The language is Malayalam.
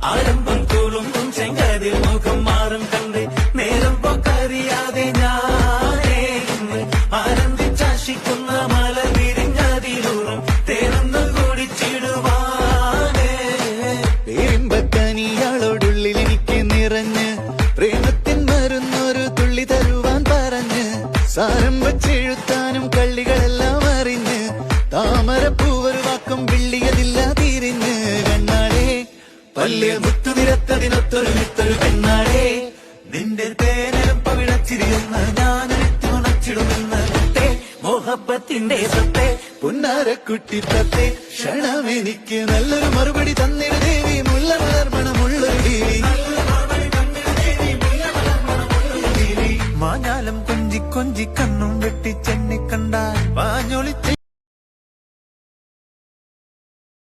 ആരംഭം തോളുമ്പും ചെങ്കതിൽ മുഖം മാറും കണ്ട് നേരം പൊക്കറിയാതെ ഞാനേ ആനന്ദിച്ചാശിക്കുന്ന മല വിരിഞ്ഞതിലൂറും തേനൊന്നു കുടിച്ചിടുവാനേ. പേരിമ്പക്കനിയാളോടുള്ളിൽ എനിക്ക് നിറഞ്ഞ് പ്രേമത്തിൻ മരുന്നൊരു തുള്ളി തരുവാൻ പറഞ്ഞ് സാരം വച്ചെഴുത്താനും കള്ളികളെല്ലാം അറിഞ്ഞ് താമരപ്പൂവൊരു വാക്കും വിള്ളിയതില്ല തിരിഞ്ഞ് കണ്ണാളെ പല്ല് മുത്തുനിരത്തതിനൊത്തൊരു വിത്തൊരു പെണ്ണാളെ നിന്റെ തേനരം പവിഴച്ചിരിയെന്ന് ഞാനെത്തുണച്ചിടുമെന്ന് മുത്തേ മോഹപ്പത്തിന്റെ സത്തേ പുന്നാരക്കുട്ടി തത്തെ ക്ഷണമെനിക്ക് നല്ലൊരു മറുപടി തന്നിട ദേവി മുല്ല മലർമണമുള്ളൊരു ദേവി മാഞ്ഞാലം കൊഞ്ചി കൊഞ്ചി കണ്ണും വെട്ടി ചെന്നി കണ്ടാൽ വാഞ്ഞൊളി